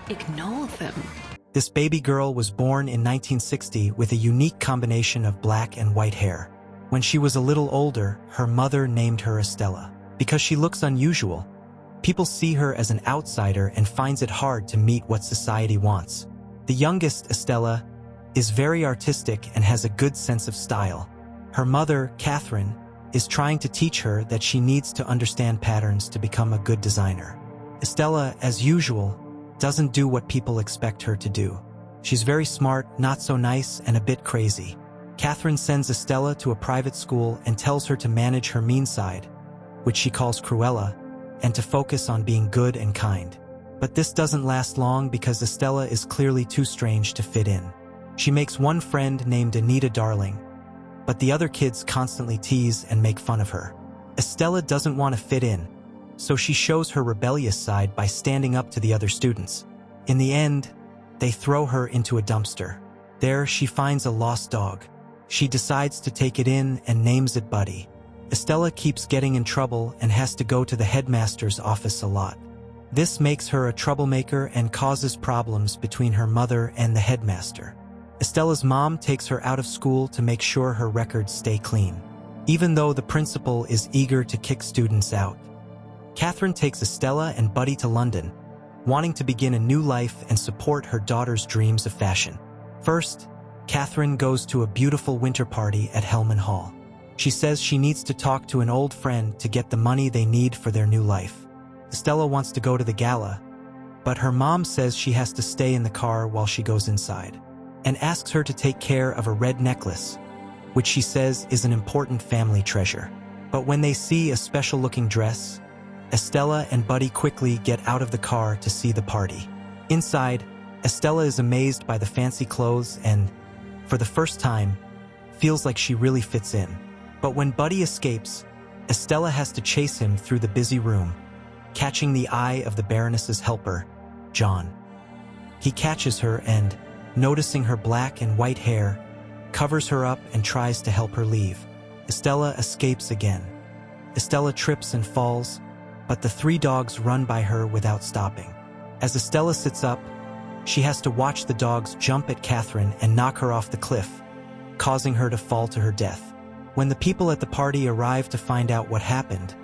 Ignore them. This baby girl was born in 1960 with a unique combination of black and white hair. When she was a little older, her mother named her Estella. Because she looks unusual, people see her as an outsider and finds it hard to meet what society wants. The youngest, Estella, is very artistic and has a good sense of style. Her mother, Catherine, is trying to teach her that she needs to understand patterns to become a good designer. Estella, as usual, doesn't do what people expect her to do. She's very smart, not so nice, and a bit crazy. Catherine sends Estella to a private school and tells her to manage her mean side, which she calls Cruella, and to focus on being good and kind. But this doesn't last long because Estella is clearly too strange to fit in. She makes one friend named Anita Darling, but the other kids constantly tease and make fun of her. Estella doesn't want to fit in, so she shows her rebellious side by standing up to the other students. In the end, they throw her into a dumpster. There, she finds a lost dog. She decides to take it in and names it Buddy. Estella keeps getting in trouble and has to go to the headmaster's office a lot. This makes her a troublemaker and causes problems between her mother and the headmaster. Estella's mom takes her out of school to make sure her records stay clean, even though the principal is eager to kick students out. Catherine takes Estella and Buddy to London, wanting to begin a new life and support her daughter's dreams of fashion. First, Catherine goes to a beautiful winter party at Hellman Hall. She says she needs to talk to an old friend to get the money they need for their new life. Estella wants to go to the gala, but her mom says she has to stay in the car while she goes inside, and asks her to take care of a red necklace, which she says is an important family treasure. But when they see a special-looking dress, Estella and Buddy quickly get out of the car to see the party. Inside, Estella is amazed by the fancy clothes and, for the first time, feels like she really fits in. But when Buddy escapes, Estella has to chase him through the busy room, catching the eye of the Baroness's helper, John. He catches her and, noticing her black and white hair, covers her up and tries to help her leave. Estella escapes again. Estella trips and falls, but the three dogs run by her without stopping. As Estella sits up, she has to watch the dogs jump at Catherine and knock her off the cliff, causing her to fall to her death. When the people at the party arrive to find out what happened,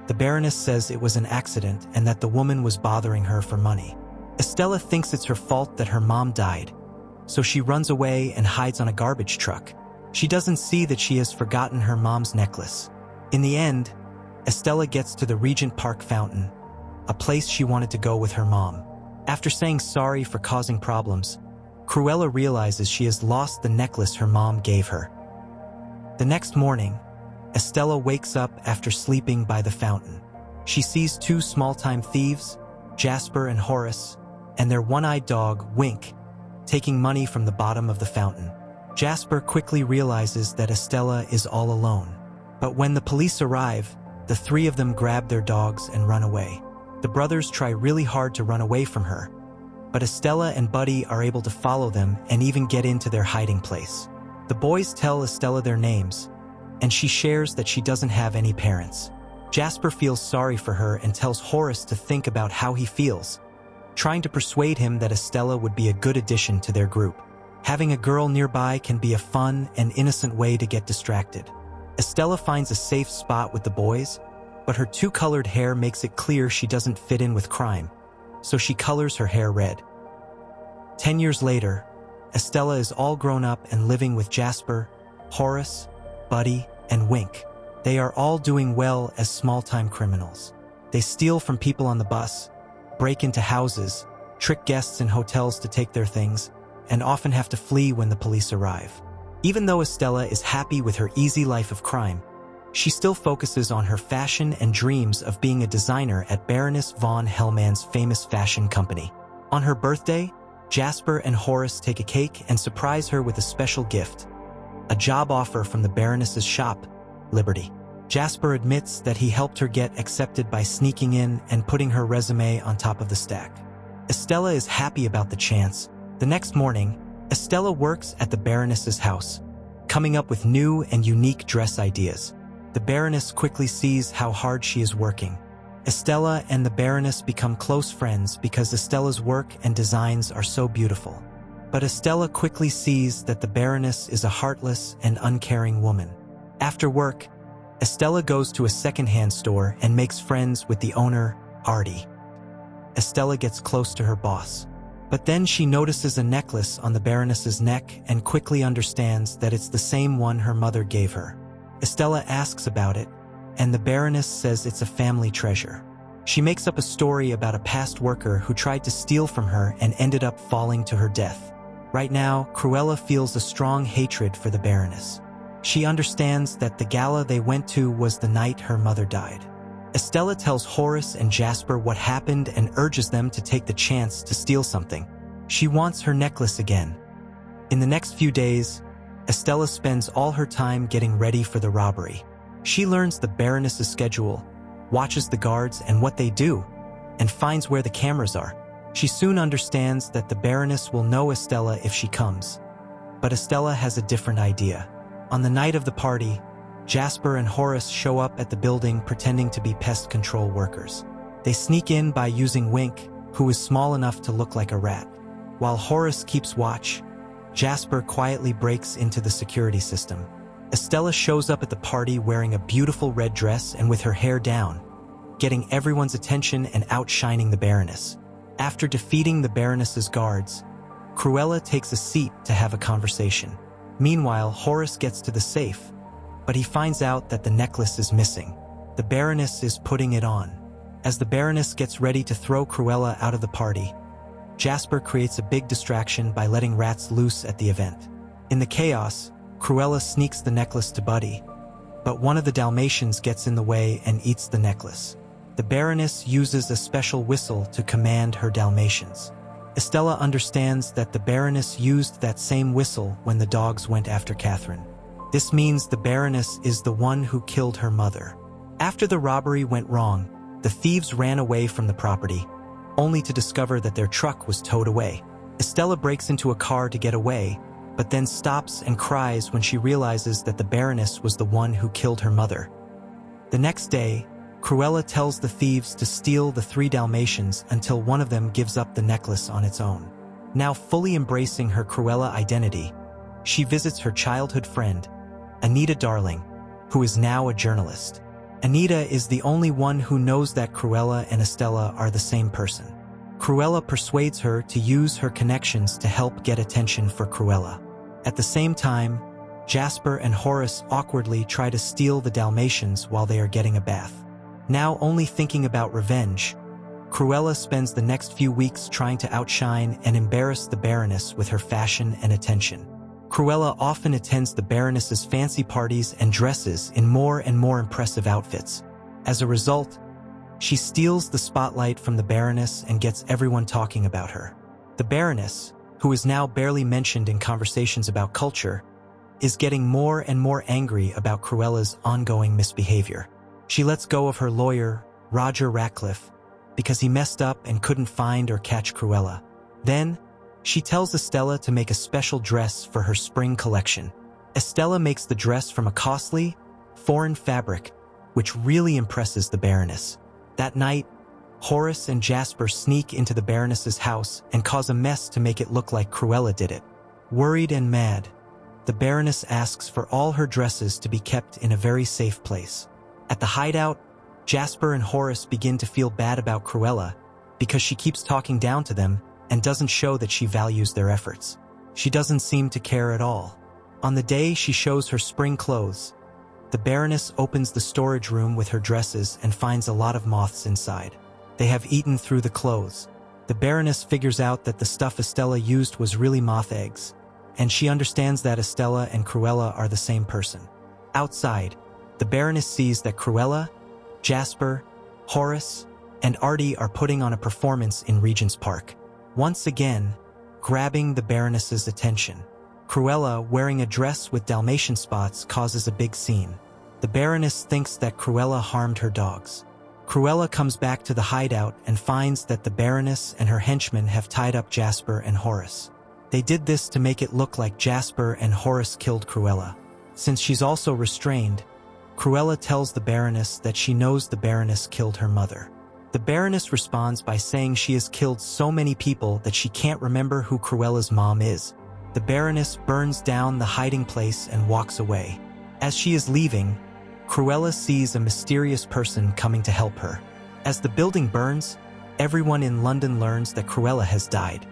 the Baroness says it was an accident and that the woman was bothering her for money. Estella thinks it's her fault that her mom died, so she runs away and hides on a garbage truck. She doesn't see that she has forgotten her mom's necklace. In the end, Estella gets to the Regent Park fountain, a place she wanted to go with her mom. After saying sorry for causing problems, Cruella realizes she has lost the necklace her mom gave her. The next morning, Estella wakes up after sleeping by the fountain. She sees two small-time thieves, Jasper and Horace, and their one-eyed dog, Wink, taking money from the bottom of the fountain. Jasper quickly realizes that Estella is all alone. But when the police arrive, the three of them grab their dogs and run away. The brothers try really hard to run away from her, but Estella and Buddy are able to follow them and even get into their hiding place. The boys tell Estella their names, and she shares that she doesn't have any parents. Jasper feels sorry for her and tells Horace to think about how he feels, trying to persuade him that Estella would be a good addition to their group. Having a girl nearby can be a fun and innocent way to get distracted. Estella finds a safe spot with the boys, but her two-colored hair makes it clear she doesn't fit in with crime, so she colors her hair red. 10 years later, Estella is all grown up and living with Jasper, Horace, Buddy, and Wink. They are all doing well as small-time criminals. They steal from people on the bus, break into houses, trick guests in hotels to take their things, and often have to flee when the police arrive. Even though Estella is happy with her easy life of crime, she still focuses on her fashion and dreams of being a designer at Baroness von Hellman's famous fashion company. On her birthday, Jasper and Horace take a cake and surprise her with a special gift, a job offer from the Baroness's shop, Liberty. Jasper admits that he helped her get accepted by sneaking in and putting her resume on top of the stack. Estella is happy about the chance. The next morning, Estella works at the Baroness's house, coming up with new and unique dress ideas. The Baroness quickly sees how hard she is working. Estella and the Baroness become close friends because Estella's work and designs are so beautiful. But Estella quickly sees that the Baroness is a heartless and uncaring woman. After work, Estella goes to a second-hand store and makes friends with the owner, Artie. Estella gets close to her boss. But then she notices a necklace on the Baroness's neck and quickly understands that it's the same one her mother gave her. Estella asks about it, and the Baroness says it's a family treasure. She makes up a story about a past worker who tried to steal from her and ended up falling to her death. Right now, Cruella feels a strong hatred for the Baroness. She understands that the gala they went to was the night her mother died. Estella tells Horace and Jasper what happened and urges them to take the chance to steal something. She wants her necklace again. In the next few days, Estella spends all her time getting ready for the robbery. She learns the Baroness's schedule, watches the guards and what they do, and finds where the cameras are. She soon understands that the Baroness will know Estella if she comes. But Estella has a different idea. On the night of the party, Jasper and Horace show up at the building pretending to be pest control workers. They sneak in by using Wink, who is small enough to look like a rat. While Horace keeps watch, Jasper quietly breaks into the security system. Estella shows up at the party wearing a beautiful red dress and with her hair down, getting everyone's attention and outshining the Baroness. After defeating the Baroness's guards, Cruella takes a seat to have a conversation. Meanwhile, Horace gets to the safe, but he finds out that the necklace is missing. The Baroness is putting it on. As the Baroness gets ready to throw Cruella out of the party, Jasper creates a big distraction by letting rats loose at the event. In the chaos, Cruella sneaks the necklace to Buddy, but one of the Dalmatians gets in the way and eats the necklace. The Baroness uses a special whistle to command her Dalmatians. Estella understands that the Baroness used that same whistle when the dogs went after Catherine. This means the Baroness is the one who killed her mother. After the robbery went wrong, the thieves ran away from the property, only to discover that their truck was towed away. Estella breaks into a car to get away, but then stops and cries when she realizes that the Baroness was the one who killed her mother. The next day, Cruella tells the thieves to steal the 3 Dalmatians until one of them gives up the necklace on its own. Now fully embracing her Cruella identity, she visits her childhood friend, Anita Darling, who is now a journalist. Anita is the only one who knows that Cruella and Estella are the same person. Cruella persuades her to use her connections to help get attention for Cruella. At the same time, Jasper and Horace awkwardly try to steal the Dalmatians while they are getting a bath. Now only thinking about revenge, Cruella spends the next few weeks trying to outshine and embarrass the Baroness with her fashion and attention. Cruella often attends the Baroness's fancy parties and dresses in more and more impressive outfits. As a result, she steals the spotlight from the Baroness and gets everyone talking about her. The Baroness, who is now barely mentioned in conversations about culture, is getting more and more angry about Cruella's ongoing misbehavior. She lets go of her lawyer, Roger Ratcliffe, because he messed up and couldn't find or catch Cruella. Then, she tells Estella to make a special dress for her spring collection. Estella makes the dress from a costly, foreign fabric, which really impresses the Baroness. That night, Horace and Jasper sneak into the Baroness's house and cause a mess to make it look like Cruella did it. Worried and mad, the Baroness asks for all her dresses to be kept in a very safe place. At the hideout, Jasper and Horace begin to feel bad about Cruella because she keeps talking down to them and doesn't show that she values their efforts. She doesn't seem to care at all. On the day she shows her spring clothes, the Baroness opens the storage room with her dresses and finds a lot of moths inside. They have eaten through the clothes. The Baroness figures out that the stuff Estella used was really moth eggs, and she understands that Estella and Cruella are the same person. Outside, the Baroness sees that Cruella, Jasper, Horace, and Artie are putting on a performance in Regent's Park, once again grabbing the Baroness's attention. Cruella, wearing a dress with Dalmatian spots, causes a big scene. The Baroness thinks that Cruella harmed her dogs. Cruella comes back to the hideout and finds that the Baroness and her henchmen have tied up Jasper and Horace. They did this to make it look like Jasper and Horace killed Cruella. Since she's also restrained, Cruella tells the Baroness that she knows the Baroness killed her mother. The Baroness responds by saying she has killed so many people that she can't remember who Cruella's mom is. The Baroness burns down the hiding place and walks away. As she is leaving, Cruella sees a mysterious person coming to help her. As the building burns, everyone in London learns that Cruella has died.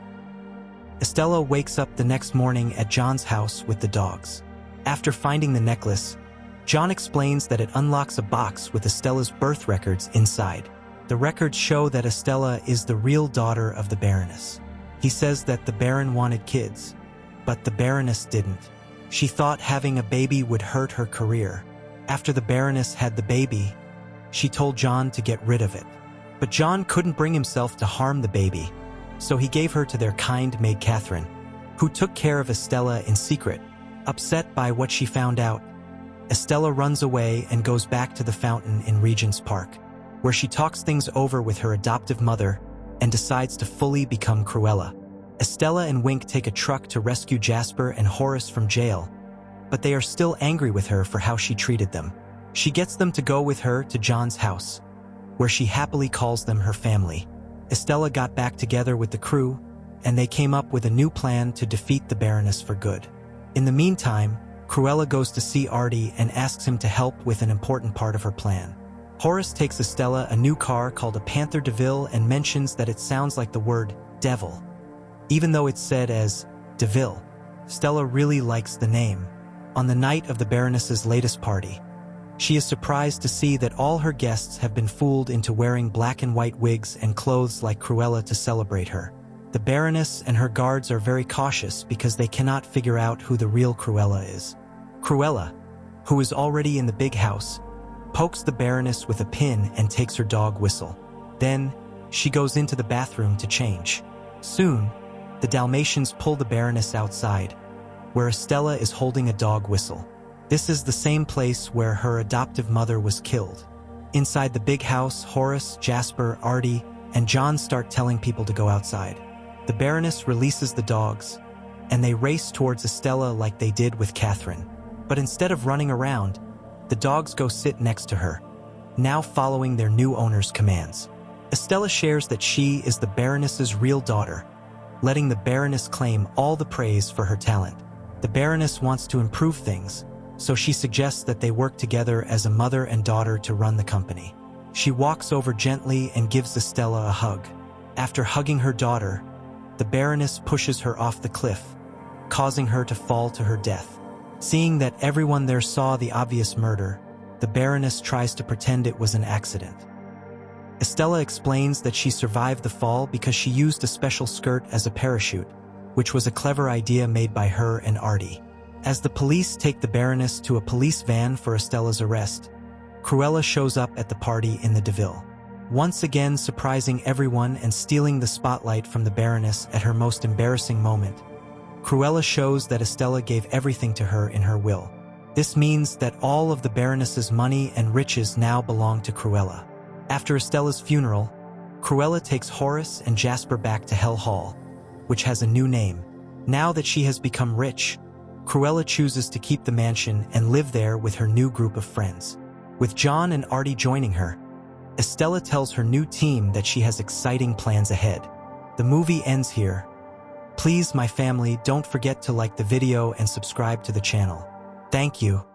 Estella wakes up the next morning at John's house with the dogs. After finding the necklace, John explains that it unlocks a box with Estella's birth records inside. The records show that Estella is the real daughter of the Baroness. He says that the Baron wanted kids, but the Baroness didn't. She thought having a baby would hurt her career. After the Baroness had the baby, she told John to get rid of it. But John couldn't bring himself to harm the baby, so he gave her to their kind maid Catherine, who took care of Estella in secret. Upset by what she found out, Estella runs away and goes back to the fountain in Regent's Park, where she talks things over with her adoptive mother and decides to fully become Cruella. Estella and Wink take a truck to rescue Jasper and Horace from jail, but they are still angry with her for how she treated them. She gets them to go with her to John's house, where she happily calls them her family. Estella got back together with the crew, and they came up with a new plan to defeat the Baroness for good. In the meantime, Cruella goes to see Artie and asks him to help with an important part of her plan. Horace takes Estella a new car called a Panther DeVille and mentions that it sounds like the word devil. Even though it's said as DeVille, Stella really likes the name. On the night of the Baroness's latest party, she is surprised to see that all her guests have been fooled into wearing black and white wigs and clothes like Cruella to celebrate her. The Baroness and her guards are very cautious because they cannot figure out who the real Cruella is. Cruella, who is already in the big house, pokes the Baroness with a pin and takes her dog whistle. Then, she goes into the bathroom to change. Soon, the Dalmatians pull the Baroness outside, where Estella is holding a dog whistle. This is the same place where her adoptive mother was killed. Inside the big house, Horace, Jasper, Artie, and John start telling people to go outside. The Baroness releases the dogs, and they race towards Estella like they did with Catherine. But instead of running around, the dogs go sit next to her, now following their new owner's commands. Estella shares that she is the Baroness's real daughter, letting the Baroness claim all the praise for her talent. The Baroness wants to improve things, so she suggests that they work together as a mother and daughter to run the company. She walks over gently and gives Estella a hug. After hugging her daughter, the Baroness pushes her off the cliff, causing her to fall to her death. Seeing that everyone there saw the obvious murder, the Baroness tries to pretend it was an accident. Estella explains that she survived the fall because she used a special skirt as a parachute, which was a clever idea made by her and Artie. As the police take the Baroness to a police van for Estella's arrest, Cruella shows up at the party in the DeVille, once again surprising everyone and stealing the spotlight from the Baroness at her most embarrassing moment. Cruella shows that Estella gave everything to her in her will. This means that all of the Baroness's money and riches now belong to Cruella. After Estella's funeral, Cruella takes Horace and Jasper back to Hell Hall, which has a new name. Now that she has become rich, Cruella chooses to keep the mansion and live there with her new group of friends. With John and Artie joining her, Estella tells her new team that she has exciting plans ahead. The movie ends here. Please, my family, don't forget to like the video and subscribe to the channel. Thank you.